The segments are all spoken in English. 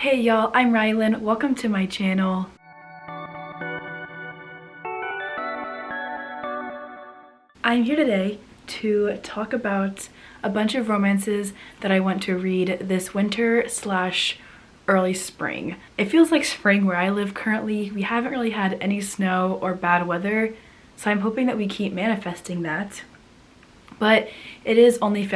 Hey y'all, I'm Rylan. Welcome to my channel. I'm here today to talk about a bunch of romances that I want to read this winter slash early spring. It feels like spring where I live currently. We haven't really had any snow or bad weather, so I'm hoping that we keep manifesting that. But it is only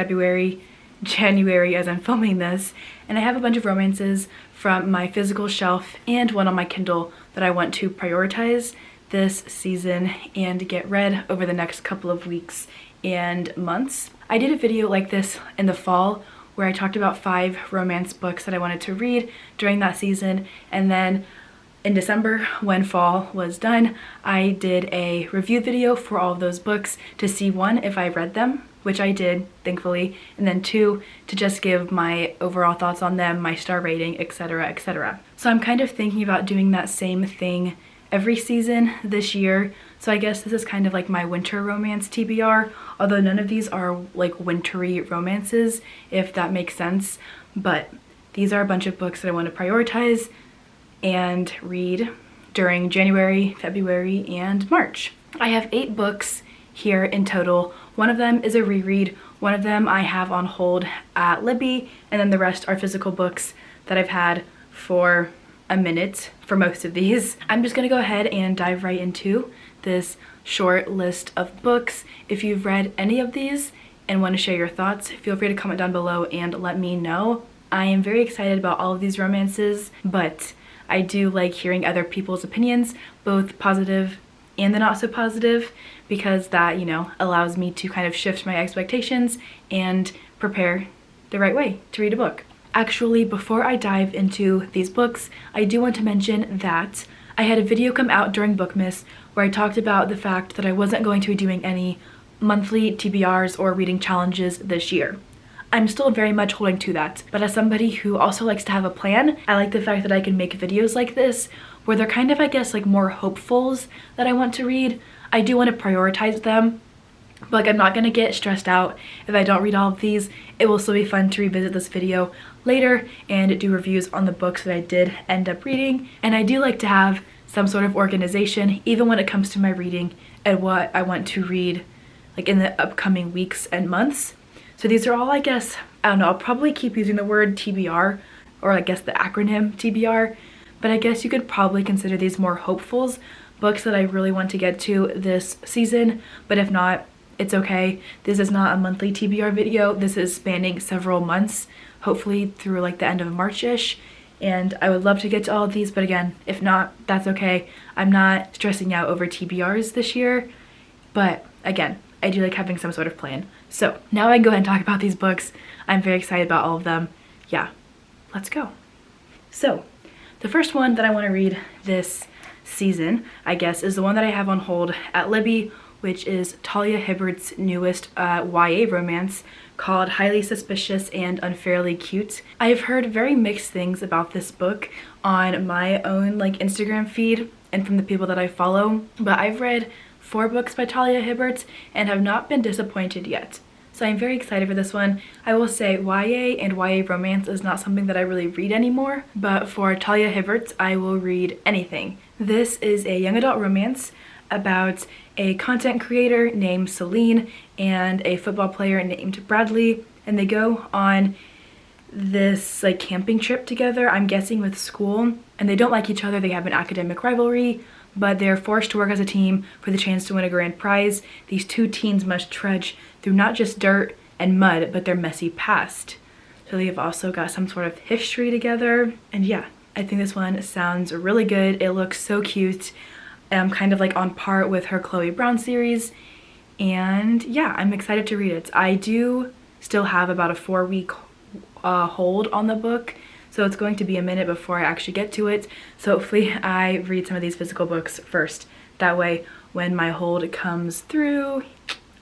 January as I'm filming this, and I have a bunch of romances from my physical shelf and one on my Kindle that I want to prioritize this season and get read over the next couple of weeks and months. I did a video like this in the fall where I talked about 5 romance books that I wanted to read during that season, and then in December, when fall was done, I did a review video for all of those books to see, 1, if I read them, which I did, thankfully, and then 2, to just give my overall thoughts on them, my star rating, etc., etc. So I'm kind of thinking about doing that same thing every season this year. So I guess this is kind of like my winter romance TBR, although none of these are like wintry romances, if that makes sense. But these are a bunch of books that I want to prioritize and read during January, February, and March. I have 8 books here in total. One of them is a reread, one of them I have on hold at Libby, and then the rest are physical books that I've had for a minute for most of these. I'm just gonna go ahead and dive right into this short list of books. If you've read any of these and want to share your thoughts, feel free to comment down below and let me know. I am very excited about all of these romances, but I do like hearing other people's opinions, both positive and the not so positive, because that, you know, allows me to kind of shift my expectations and prepare the right way to read a book. Actually, before I dive into these books, I do want to mention that I had a video come out during Bookmas where I talked about the fact that I wasn't going to be doing any monthly TBRs or reading challenges this year. I'm still very much holding to that, but as somebody who also likes to have a plan, I like the fact that I can make videos like this where they're kind of, I guess, like more hopefuls that I want to read. I do want to prioritize them, but like I'm not gonna get stressed out if I don't read all of these. It will still be fun to revisit this video later and do reviews on the books that I did end up reading. And I do like to have some sort of organization, even when it comes to my reading and what I want to read like in the upcoming weeks and months. So these are all, I guess, I don't know, I'll probably keep using the word TBR, or I guess the acronym TBR, but I guess you could probably consider these more hopefuls, books that I really want to get to this season. But if not, it's okay. This is not a monthly TBR video. This is spanning several months, hopefully through like the end of March-ish. And I would love to get to all of these, but again, if not, that's okay. I'm not stressing out over TBRs this year, but again, I do like having some sort of plan. So now I can go ahead and talk about these books. I'm very excited about all of them. Yeah, let's go. So the first one that I want to read this season, I guess, is the one that I have on hold at Libby, which is Talia Hibbert's newest YA romance called Highly Suspicious and Unfairly Cute. I've heard very mixed things about this book on my own like Instagram feed and from the people that I follow, but I've read 4 books by Talia Hibbert and have not been disappointed yet. So I'm very excited for this one. I will say YA and YA romance is not something that I really read anymore, but for Talia Hibbert, I will read anything. This is a young adult romance about a content creator named Celine and a football player named Bradley, and they go on this like camping trip together, I'm guessing with school, and they don't like each other. They have an academic rivalry, but they're forced to work as a team for the chance to win a grand prize. These 2 teens must trudge through not just dirt and mud, but their messy past. So they've also got some sort of history together, and yeah, I think this one sounds really good. It looks so cute. I'm kind of like on par with her Chloe Brown series, and yeah, I'm excited to read it. I do still have about a 4-week hold on the book, so it's going to be a minute before I actually get to it. So hopefully I read some of these physical books first. That way, when my hold comes through,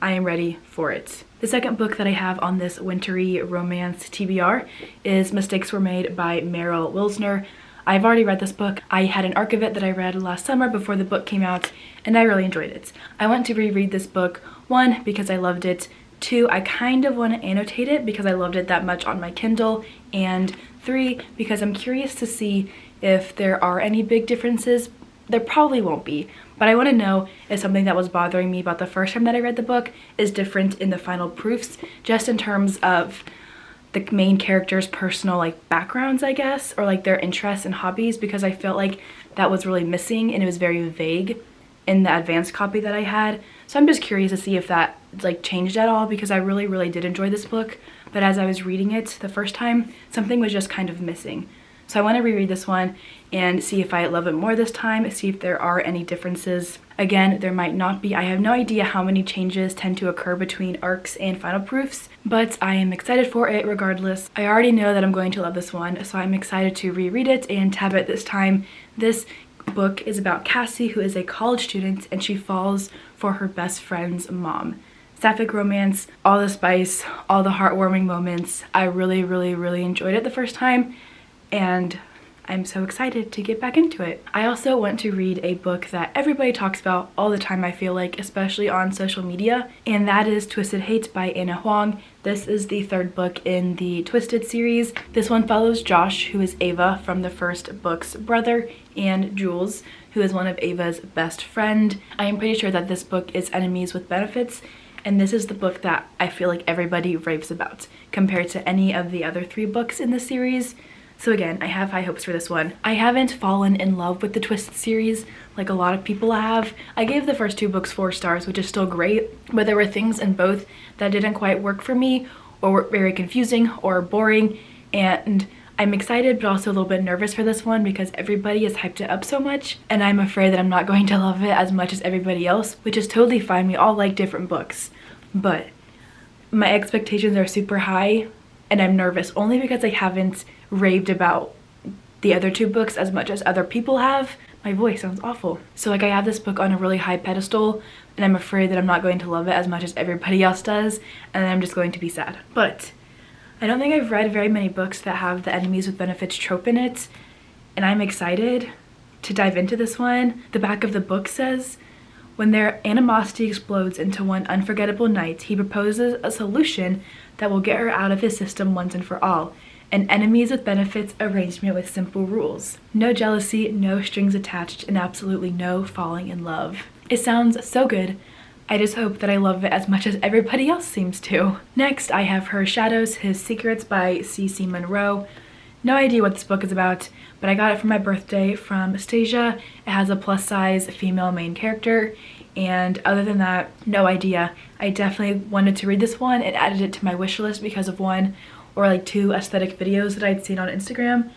I am ready for it. The second book that I have on this wintry romance TBR is Mistakes Were Made by Meryl Wilsner. I've already read this book. I had an arc of it that I read last summer before the book came out, and I really enjoyed it. I want to reread this book, 1, because I loved it, 2, I kind of want to annotate it because I loved it that much on my Kindle, and 3 because I'm curious to see if there are any big differences. There probably won't be, but I want to know if something that was bothering me about the first time that I read the book is different in the final proofs, just in terms of the main characters' personal like backgrounds, I guess, or like their interests and hobbies, because I felt like that was really missing and it was very vague in the advanced copy that I had. So I'm just curious to see if that like changed at all, because I really did enjoy this book, but as I was reading it the first time, something was just kind of missing. So I want to reread this one and see if I love it more this time, see if there are any differences. Again, there might not be. I have no idea how many changes tend to occur between arcs and final proofs, but I am excited for it regardless. I already know that I'm going to love this one, so I'm excited to reread it and tab it this time. This book is about Cassie, who is a college student, and she falls for her best friend's mom. Sapphic romance, all the spice, all the heartwarming moments. I really enjoyed it the first time, and I'm so excited to get back into it. I also want to read a book that everybody talks about all the time, I feel like, especially on social media, and that is Twisted Hate by Anna Huang. This is the third book in the Twisted series. This one follows Josh, who is Ava from the first book's brother, and Jules, who is one of Ava's best friend. I am pretty sure that this book is Enemies with Benefits, and this is the book that I feel like everybody raves about compared to any of the other 3 books in the series. So again, I have high hopes for this one. I haven't fallen in love with the Twisted series like a lot of people have. I gave the first 2 books 4 stars, which is still great, but there were things in both that didn't quite work for me, or were very confusing or boring, and I'm excited but also a little bit nervous for this one because everybody has hyped it up so much, and I'm afraid that I'm not going to love it as much as everybody else, which is totally fine. We all like different books, but my expectations are super high and I'm nervous only because I haven't raved about the other 2 books as much as other people have. My voice sounds awful. So like I have this book on a really high pedestal and I'm afraid that I'm not going to love it as much as everybody else does, and I'm just going to be sad. But I don't think I've read very many books that have the Enemies with Benefits trope in it, and I'm excited to dive into this one. The back of the book says, when their animosity explodes into one unforgettable night, he proposes a solution that will get her out of his system once and for all. An Enemies with Benefits arrangement with simple rules. No jealousy, no strings attached, and absolutely no falling in love. It sounds so good. I just hope that I love it as much as everybody else seems to. Next, I have Her Shadows, His Secrets by C.C. Monroe. No idea what this book is about, but I got it for my birthday from Stasia. It has a plus-size female main character, and other than that, no idea. I definitely wanted to read this one and added it to my wish list because of 1 or like 2 aesthetic videos that I'd seen on Instagram,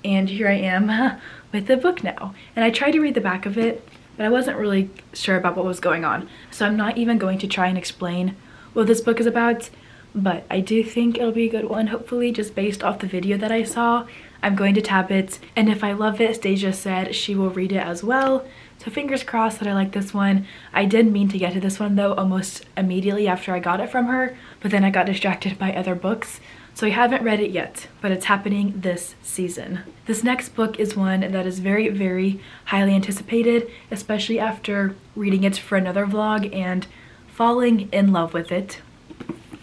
and here I am with the book now. And I tried to read the back of it, but I wasn't really sure about what was going on, so I'm not even going to try and explain what this book is about, but I do think it'll be a good one, hopefully, just based off the video that I saw. I'm going to tab it, and if I love it, Stasia said she will read it as well, so fingers crossed that I like this one. I did mean to get to this one though almost immediately after I got it from her, but then I got distracted by other books, so I haven't read it yet, but it's happening this season. This next book is one that is very highly anticipated, especially after reading it for another vlog and falling in love with it,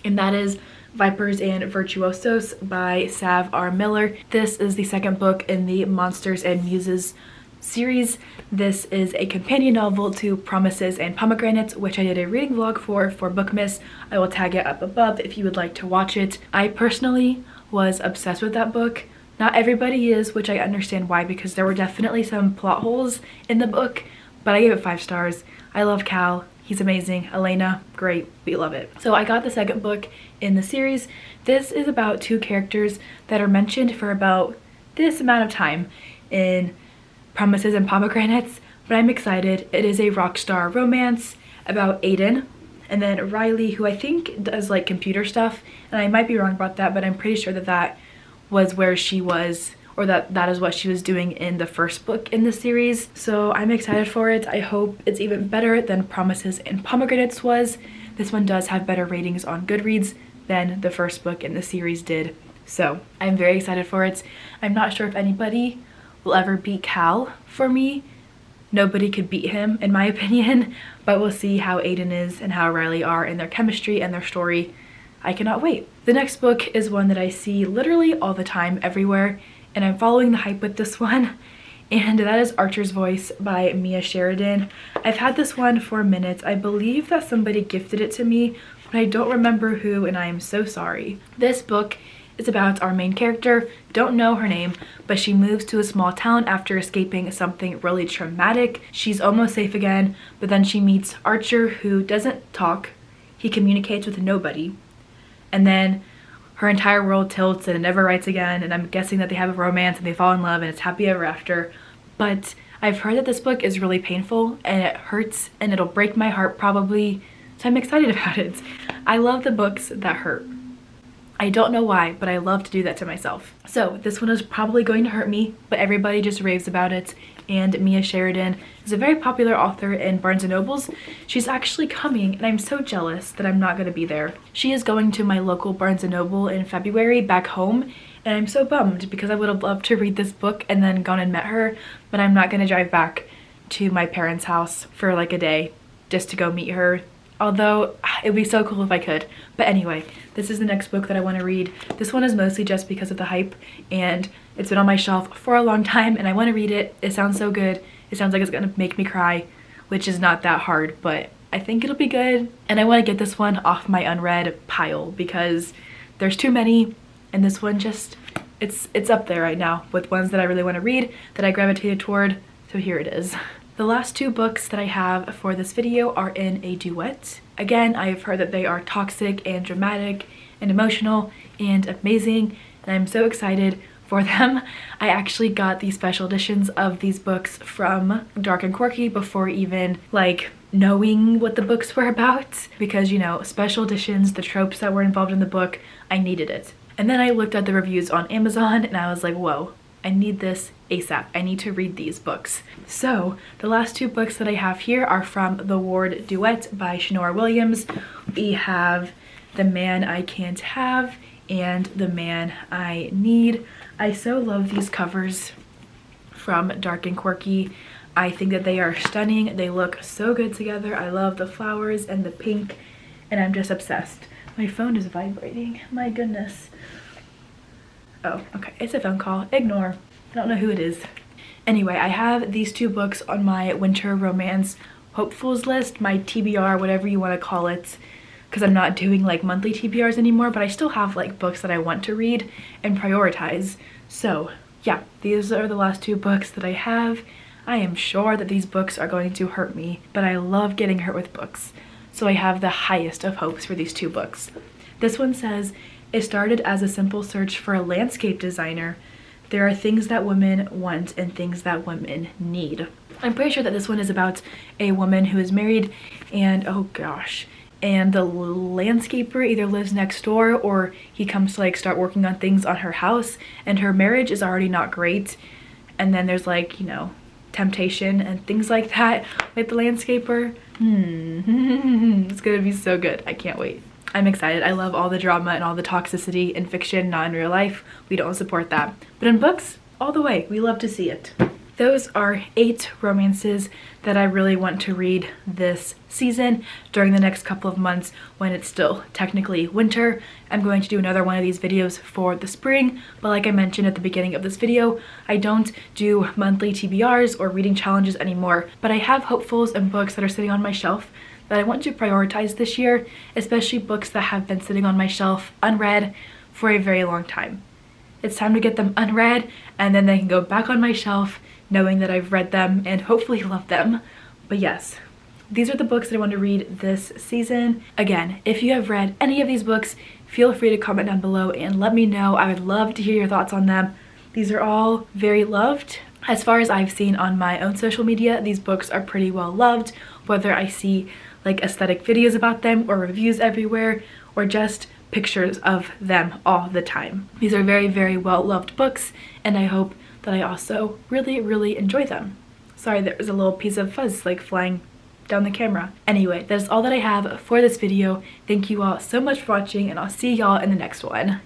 and that is Vipers and Virtuosos by Sav R. Miller. This is the second book in the Monsters and Muses series. This is a companion novel to Promises and Pomegranates, which I did a reading vlog for Bookmas. I will tag it up above if you would like to watch it. I personally was obsessed with that book. Not everybody is, which I understand why, because there were definitely some plot holes in the book, but I gave it 5 stars. I love Cal. He's amazing. Elena, great. We love it. So I got the second book in the series. This is about 2 characters that are mentioned for about this amount of time in Promises and Pomegranates, but I'm excited. It is a rock star romance about Aiden and then Riley, who I think does like computer stuff, and I might be wrong about that, but I'm pretty sure that that was where she was, or that is what she was doing in the first book in the series. So I'm excited for it. I hope it's even better than Promises and Pomegranates was. This one does have better ratings on Goodreads than the first book in the series did. So I'm very excited for it. I'm not sure if anybody will ever beat Cal for me. Nobody could beat him in my opinion, but we'll see how Aiden is and how Riley are in their chemistry and their story. I cannot wait. The next book is one that I see literally all the time everywhere, and I'm following the hype with this one, and that is Archer's Voice by Mia Sheridan. I've had this one for a minute. I believe that somebody gifted it to me, but I don't remember who, and I am so sorry. This book is about our main character. Don't know her name, but she moves to a small town after escaping something really traumatic. She's almost safe again, but then she meets Archer, who doesn't talk. He communicates with nobody. And then her entire world tilts and it never writes again, and I'm guessing that they have a romance and they fall in love and it's happy ever after. But I've heard that this book is really painful and it hurts and it'll break my heart probably, so I'm excited about it. I love the books that hurt. I don't know why, but I love to do that to myself. So this one is probably going to hurt me, but everybody just raves about it. And Mia Sheridan is a very popular author in Barnes & Nobles. She's actually coming, and I'm so jealous that I'm not going to be there. She is going to my local Barnes & Noble in February back home, and I'm so bummed because I would have loved to read this book and then gone and met her, but I'm not going to drive back to my parents' house for like a day just to go meet her. Although it would be so cool if I could. But anyway, this is the next book that I want to read. This one is mostly just because of the hype, and it's been on my shelf for a long time and I want to read it. It sounds so good. It sounds like it's gonna make me cry, which is not that hard, but I think it'll be good. And I want to get this one off my unread pile because there's too many, and this one just, it's up there right now with ones that I really want to read, that I gravitated toward. So here it is. The last two books that I have for this video are in a duet. Again, I have heard that they are toxic and dramatic and emotional and amazing, and I'm so excited for them. I actually got the special editions of these books from Dark and Quirky before even like knowing what the books were about, because you know, special editions, the tropes that were involved in the book, I needed it. And then I looked at the reviews on Amazon and I was like, whoa, I need this ASAP. I need to read these books. So the last two books that I have here are from The Ward Duet by Shanora Williams. We have The Man I Can't Have and The Man I Need. I so love these covers from Dark and Quirky. I think that they are stunning. They look so good together. I love the flowers and the pink, and I'm just obsessed. My phone is vibrating. My goodness. Oh, okay, it's a phone call. Ignore. I don't know who it is. Anyway, I have these two books on my winter romance hopefuls list, my TBR, whatever you want to call it, because I'm not doing like monthly TBRs anymore, but I still have like books that I want to read and prioritize. So yeah, these are the last two books that I have. I am sure that these books are going to hurt me, but I love getting hurt with books. So I have the highest of hopes for these two books. This one says, it started as a simple search for a landscape designer. There are things that women want and things that women need. I'm pretty sure that this one is about a woman who is married and, oh gosh, and the landscaper either lives next door or he comes to like start working on things on her house, and her marriage is already not great. And then there's like, you know, temptation and things like that with the landscaper. It's gonna be so good. I can't wait. I'm excited. I love all the drama and all the toxicity in fiction, not in real life. We don't support that. But in books, all the way. We love to see it. Those are 8 romances that I really want to read this season during the next couple of months when it's still technically winter. I'm going to do another one of these videos for the spring, but like I mentioned at the beginning of this video, I don't do monthly TBRs or reading challenges anymore, but I have hopefuls and books that are sitting on my shelf that I want to prioritize this year, especially books that have been sitting on my shelf unread for a very long time. It's time to get them unread, and then they can go back on my shelf knowing that I've read them and hopefully love them. But yes, these are the books that I want to read this season. Again, if you have read any of these books, feel free to comment down below and let me know. I would love to hear your thoughts on them. These are all very loved. As far as I've seen on my own social media, these books are pretty well loved, whether I see like aesthetic videos about them or reviews everywhere or just pictures of them all the time. These are very, very well loved books, and I hope that I also really, really enjoy them. Sorry, there was a little piece of fuzz like flying down the camera. Anyway, that's all that I have for this video. Thank you all so much for watching, and I'll see y'all in the next one.